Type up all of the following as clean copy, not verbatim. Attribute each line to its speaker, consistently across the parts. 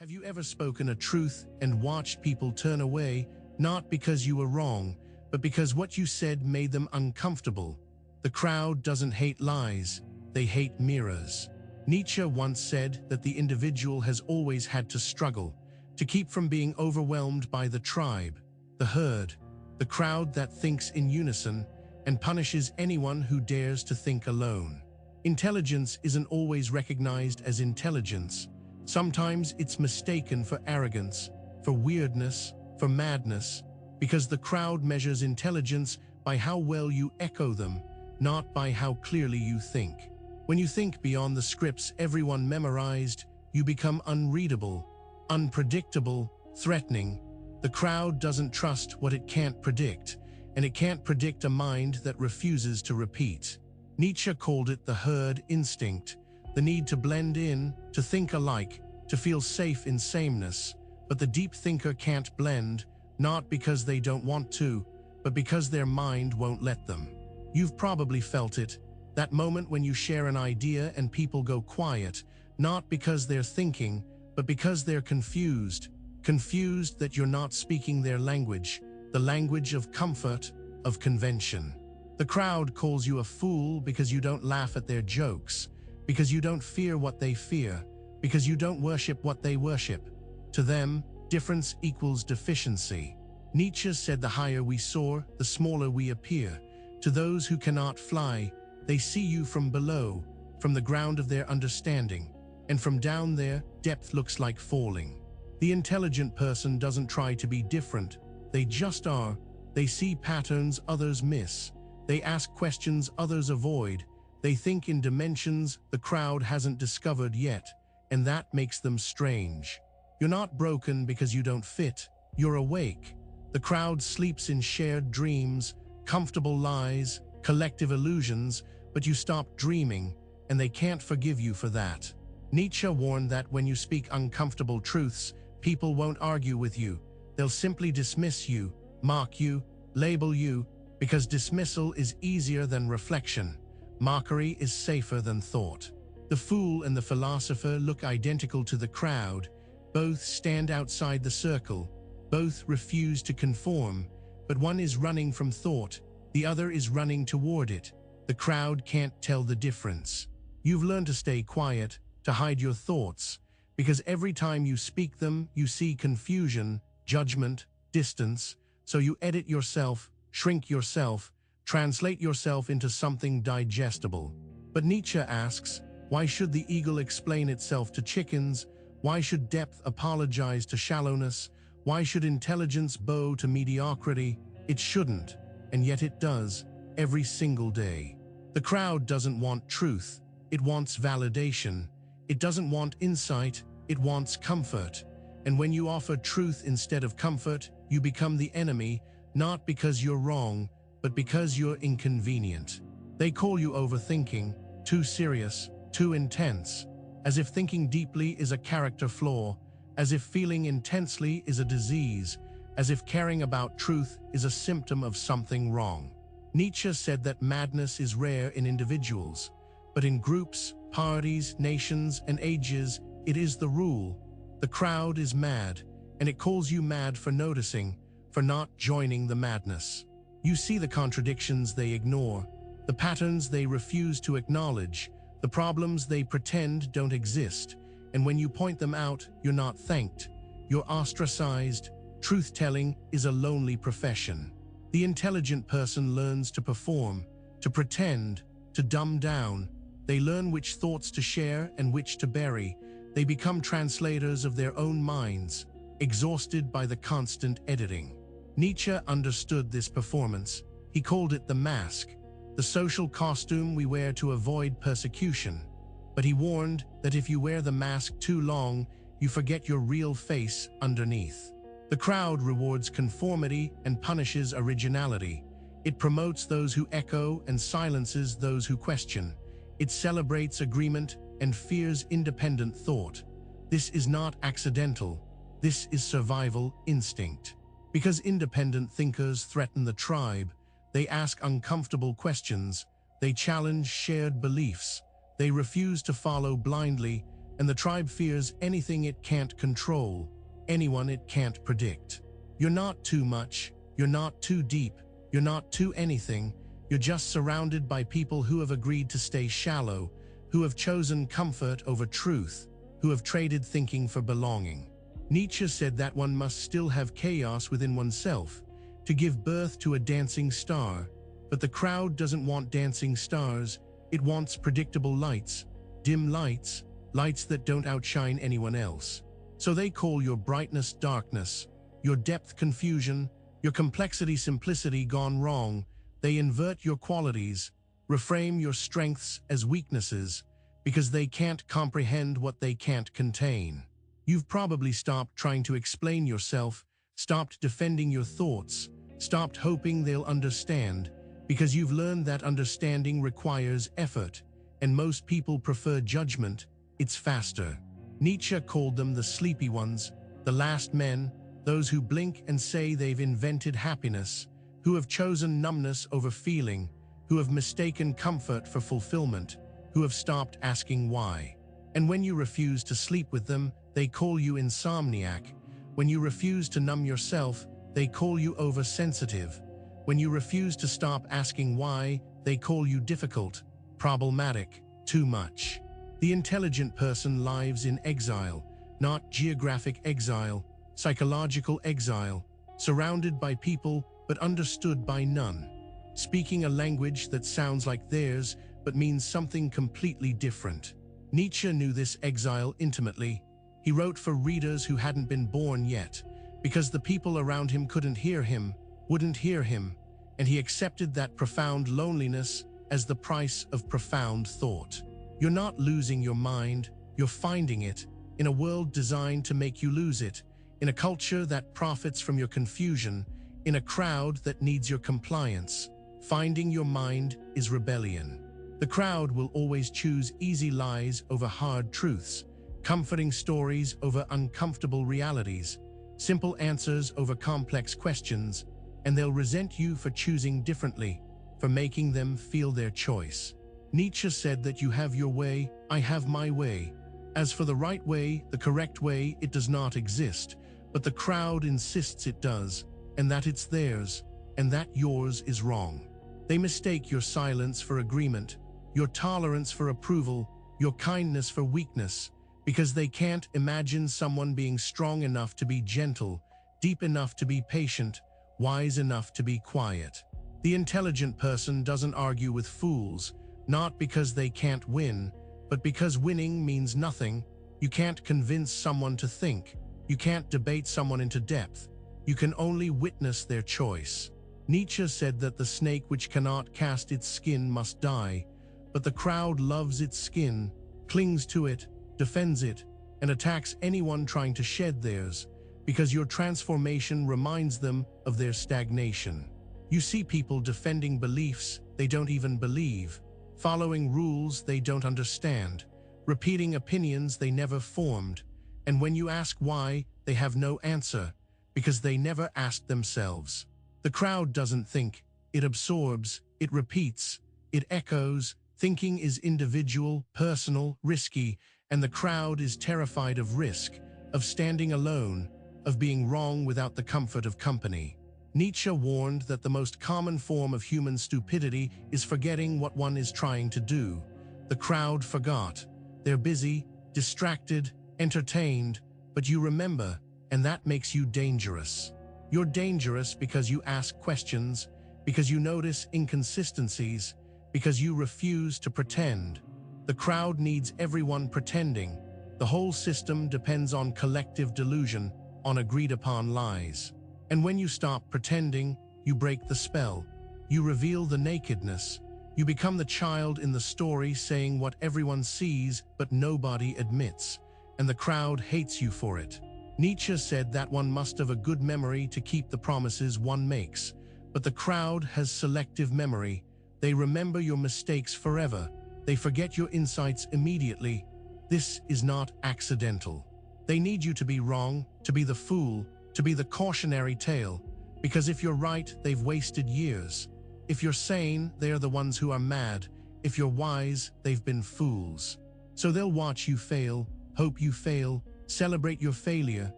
Speaker 1: Have you ever spoken a truth and watched people turn away, not because you were wrong, but because what you said made them uncomfortable? The crowd doesn't hate lies, they hate mirrors. Nietzsche once said that the individual has always had to struggle to keep from being overwhelmed by the tribe, the herd, the crowd that thinks in unison and punishes anyone who dares to think alone. Intelligence isn't always recognized as intelligence. Sometimes it's mistaken for arrogance, for weirdness, for madness, because the crowd measures intelligence by how well you echo them, not by how clearly you think. When you think beyond the scripts everyone memorized, you become unreadable, unpredictable, threatening. The crowd doesn't trust what it can't predict, and it can't predict a mind that refuses to repeat. Nietzsche called it the herd instinct, the need to blend in, to think alike, to feel safe in sameness. But the deep thinker can't blend, not because they don't want to, but because their mind won't let them. You've probably felt it, that moment when you share an idea and people go quiet, not because they're thinking, but because they're confused. Confused that you're not speaking their language, the language of comfort, of convention. The crowd calls you a fool because you don't laugh at their jokes, because you don't fear what they fear, because you don't worship what they worship. To them, difference equals deficiency. Nietzsche said the higher we soar, the smaller we appear. To those who cannot fly, they see you from below, from the ground of their understanding, and from down there, depth looks like falling. The intelligent person doesn't try to be different, they just are. They see patterns others miss. They ask questions others avoid. They think in dimensions the crowd hasn't discovered yet, and that makes them strange. You're not broken because you don't fit, you're awake. The crowd sleeps in shared dreams, comfortable lies, collective illusions, but you stop dreaming, and they can't forgive you for that. Nietzsche warned that when you speak uncomfortable truths, people won't argue with you. They'll simply dismiss you, mock you, label you, because dismissal is easier than reflection. Mockery is safer than thought. The fool and the philosopher look identical to the crowd. Both stand outside the circle. Both refuse to conform. But one is running from thought. The other is running toward it. The crowd can't tell the difference. You've learned to stay quiet, to hide your thoughts, because every time you speak them, you see confusion, judgment, distance. So you edit yourself, shrink yourself, translate yourself into something digestible. But Nietzsche asks, why should the eagle explain itself to chickens? Why should depth apologize to shallowness? Why should intelligence bow to mediocrity? It shouldn't, and yet it does, every single day. The crowd doesn't want truth, it wants validation. It doesn't want insight, it wants comfort. And when you offer truth instead of comfort, you become the enemy, not because you're wrong, but because you're inconvenient. They call you overthinking, too serious, too intense, as if thinking deeply is a character flaw, as if feeling intensely is a disease, as if caring about truth is a symptom of something wrong. Nietzsche said that madness is rare in individuals, but in groups, parties, nations, and ages, it is the rule. The crowd is mad, and it calls you mad for noticing, for not joining the madness. You see the contradictions they ignore, the patterns they refuse to acknowledge, the problems they pretend don't exist, and when you point them out, you're not thanked. You're ostracized. Truth-telling is a lonely profession. The intelligent person learns to perform, to pretend, to dumb down. They learn which thoughts to share and which to bury. They become translators of their own minds, exhausted by the constant editing. Nietzsche understood this performance. He called it the mask, the social costume we wear to avoid persecution. But he warned that if you wear the mask too long, you forget your real face underneath. The crowd rewards conformity and punishes originality. It promotes those who echo and silences those who question. It celebrates agreement and fears independent thought. This is not accidental. This is survival instinct. Because independent thinkers threaten the tribe, they ask uncomfortable questions, they challenge shared beliefs, they refuse to follow blindly, and the tribe fears anything it can't control, anyone it can't predict. You're not too much, you're not too deep, you're not too anything, you're just surrounded by people who have agreed to stay shallow, who have chosen comfort over truth, who have traded thinking for belonging. Nietzsche said that one must still have chaos within oneself to give birth to a dancing star, but the crowd doesn't want dancing stars, it wants predictable lights, dim lights, lights that don't outshine anyone else. So they call your brightness darkness, your depth confusion, your complexity simplicity gone wrong. They invert your qualities, reframe your strengths as weaknesses, because they can't comprehend what they can't contain. You've probably stopped trying to explain yourself, stopped defending your thoughts, stopped hoping they'll understand, because you've learned that understanding requires effort, and most people prefer judgment. It's faster. Nietzsche called them the sleepy ones, the last men, those who blink and say they've invented happiness, who have chosen numbness over feeling, who have mistaken comfort for fulfillment, who have stopped asking why. And when you refuse to sleep with them, they call you insomniac. When you refuse to numb yourself, they call you oversensitive. When you refuse to stop asking why, they call you difficult, problematic, too much. The intelligent person lives in exile, not geographic exile, psychological exile, surrounded by people but understood by none, speaking a language that sounds like theirs but means something completely different. Nietzsche knew this exile intimately. He wrote for readers who hadn't been born yet, because the people around him couldn't hear him, wouldn't hear him, and he accepted that profound loneliness as the price of profound thought. You're not losing your mind, you're finding it, in a world designed to make you lose it, in a culture that profits from your confusion, in a crowd that needs your compliance. Finding your mind is rebellion. The crowd will always choose easy lies over hard truths, comforting stories over uncomfortable realities, simple answers over complex questions, and they'll resent you for choosing differently, for making them feel their choice. Nietzsche said that you have your way, I have my way. As for the right way, the correct way, it does not exist, but the crowd insists it does, and that it's theirs, and that yours is wrong. They mistake your silence for agreement, your tolerance for approval, your kindness for weakness, because they can't imagine someone being strong enough to be gentle, deep enough to be patient, wise enough to be quiet. The intelligent person doesn't argue with fools, not because they can't win, but because winning means nothing. You can't convince someone to think. You can't debate someone into depth. You can only witness their choice. Nietzsche said that the snake which cannot cast its skin must die, but the crowd loves its skin, clings to it, defends it, and attacks anyone trying to shed theirs, because your transformation reminds them of their stagnation. You see people defending beliefs they don't even believe, following rules they don't understand, repeating opinions they never formed, and when you ask why, they have no answer, because they never asked themselves. The crowd doesn't think, it absorbs, it repeats, it echoes. Thinking is individual, personal, risky, and the crowd is terrified of risk, of standing alone, of being wrong without the comfort of company. Nietzsche warned that the most common form of human stupidity is forgetting what one is trying to do. The crowd forgot. They're busy, distracted, entertained, but you remember, and that makes you dangerous. You're dangerous because you ask questions, because you notice inconsistencies, because you refuse to pretend. The crowd needs everyone pretending. The whole system depends on collective delusion, on agreed-upon lies. And when you stop pretending, you break the spell. You reveal the nakedness. You become the child in the story saying what everyone sees but nobody admits, and the crowd hates you for it. Nietzsche said that one must have a good memory to keep the promises one makes, but the crowd has selective memory. They remember your mistakes forever. They forget your insights immediately. This is not accidental. They need you to be wrong, to be the fool, to be the cautionary tale, because if you're right, they've wasted years. If you're sane, they are the ones who are mad. If you're wise, they've been fools. So they'll watch you fail, hope you fail, celebrate your failure,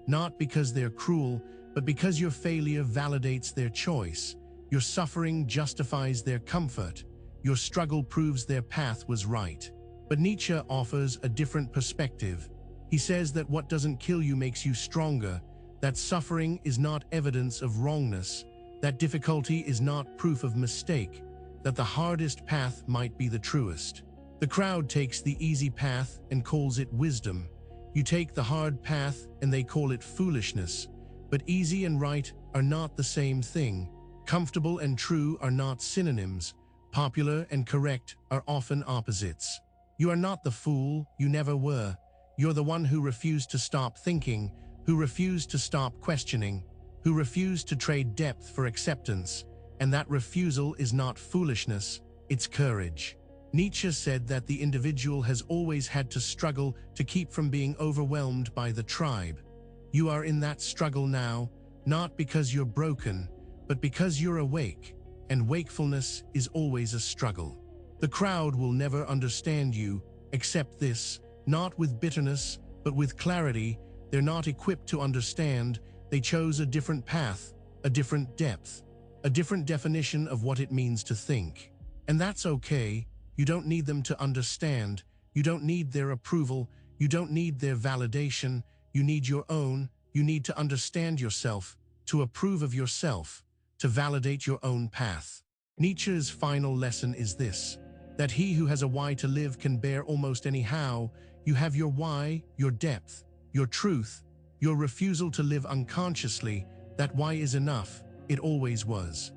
Speaker 1: not because they're cruel, but because your failure validates their choice. Your suffering justifies their comfort. Your struggle proves their path was right. But Nietzsche offers a different perspective. He says that what doesn't kill you makes you stronger, that suffering is not evidence of wrongness, that difficulty is not proof of mistake, that the hardest path might be the truest. The crowd takes the easy path and calls it wisdom. You take the hard path and they call it foolishness. But easy and right are not the same thing. Comfortable and true are not synonyms. Popular and correct are often opposites. You are not the fool, you never were. You're the one who refused to stop thinking, who refused to stop questioning, who refused to trade depth for acceptance. And that refusal is not foolishness, it's courage. Nietzsche said that the individual has always had to struggle to keep from being overwhelmed by the tribe. You are in that struggle now, not because you're broken, but because you're awake, and wakefulness is always a struggle. The crowd will never understand you. Accept this, not with bitterness, but with clarity. They're not equipped to understand. They chose a different path, a different depth, a different definition of what it means to think. And that's okay. You don't need them to understand. You don't need their approval. You don't need their validation. You need your own. You need to understand yourself, to approve of yourself, to validate your own path. Nietzsche's final lesson is this, that he who has a why to live can bear almost any how. You have your why, your depth, your truth, your refusal to live unconsciously. That why is enough. It always was.